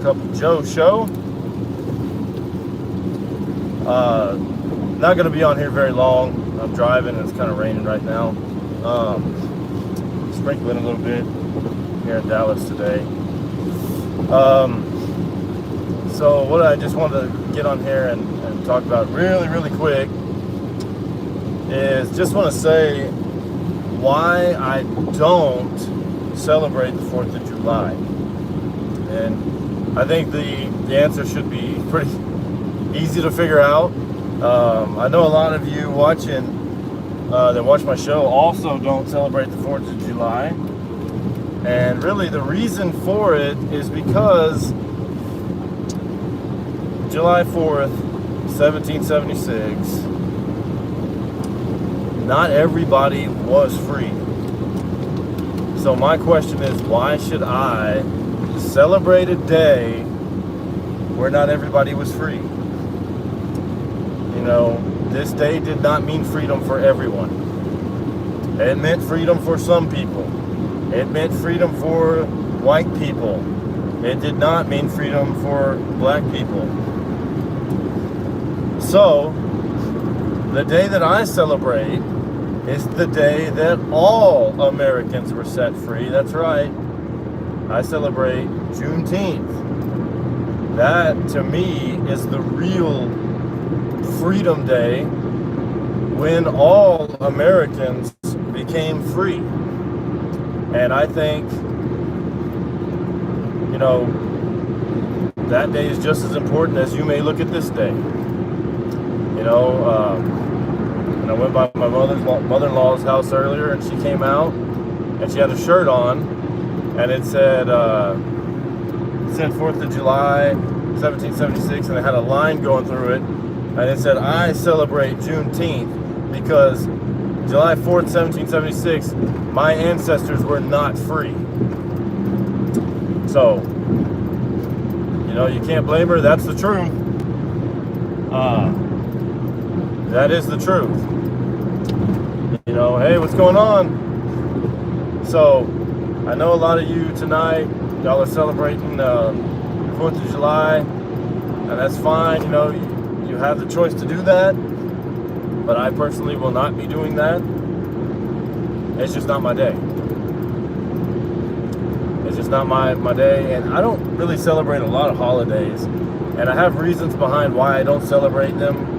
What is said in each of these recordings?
Cup of Joe show. Not going to be on here very long. I'm driving and it's kind of raining right now. Sprinkling a little bit here in Dallas today. So what I just wanted to get on here and talk about really quick is just want to say why I don't celebrate the 4th of July. And I think the answer should be pretty easy to figure out. I know a lot of you watching that watch my show also don't celebrate the 4th of July. And really the reason for it is because July 4th, 1776, not everybody was free. So my question is, why should I celebrate a day where not everybody was free? You know, this day did not mean freedom for everyone. It meant freedom for some people. It meant freedom for white people. It did not mean freedom for black people. So, the day that I celebrate is the day that all Americans were set free. That's right. I celebrate Juneteenth. That, to me, is the real Freedom Day, when all Americans became free. And I think, you know, that day is just as important as you may look at this day. You know, and I went by my mother-in-law's house earlier, and she came out, and she had a shirt on, and it said 4th of July, 1776, and it had a line going through it, and it said, I celebrate Juneteenth because July 4th, 1776, my ancestors were not free. So, you know, you can't blame her. That's the truth. That is the truth. You know, hey, what's going on? So, I know a lot of you tonight, y'all are celebrating 4th of July, and that's fine. You know, you have the choice to do that, but I personally will not be doing that. It's just not my day. It's just not my day, and I don't really celebrate a lot of holidays, and I have reasons behind why I don't celebrate them.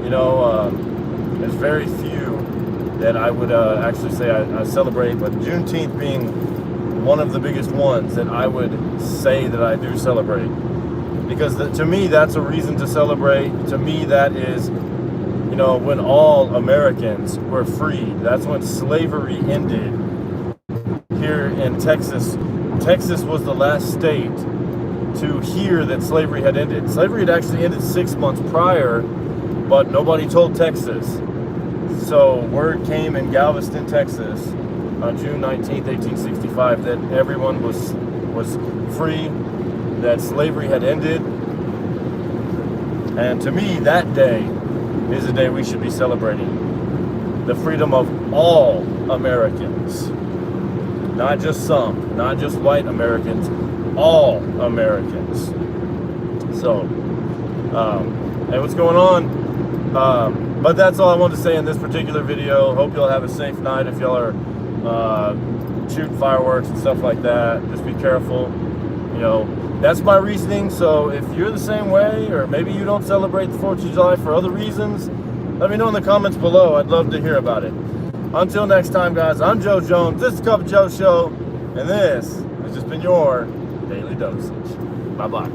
You know, there's very few that I would actually say I celebrate, but Juneteenth being one of the biggest ones that I would say that I do celebrate. Because to me, that's a reason to celebrate. To me, that is, you know, when all Americans were free. That's when slavery ended here in Texas. Texas was the last state to hear that slavery had ended. Slavery had actually ended 6 months prior, but nobody told Texas. So word came in Galveston, Texas, on June 19th, 1865, that everyone was free, that slavery had ended. And to me, that day is the day we should be celebrating. The freedom of all Americans. Not just some, not just white Americans, all Americans. So, hey, what's going on? But that's all I wanted to say in this particular video. Hope y'all have a safe night if y'all are shooting fireworks and stuff like that. Just be careful. You know, that's my reasoning. So if you're the same way, or maybe you don't celebrate the 4th of July for other reasons, let me know in the comments below. I'd love to hear about it. Until next time, guys, I'm Joe Jones. This is the Cup of Joe Show, and this has just been your Daily Dosage. Bye-bye.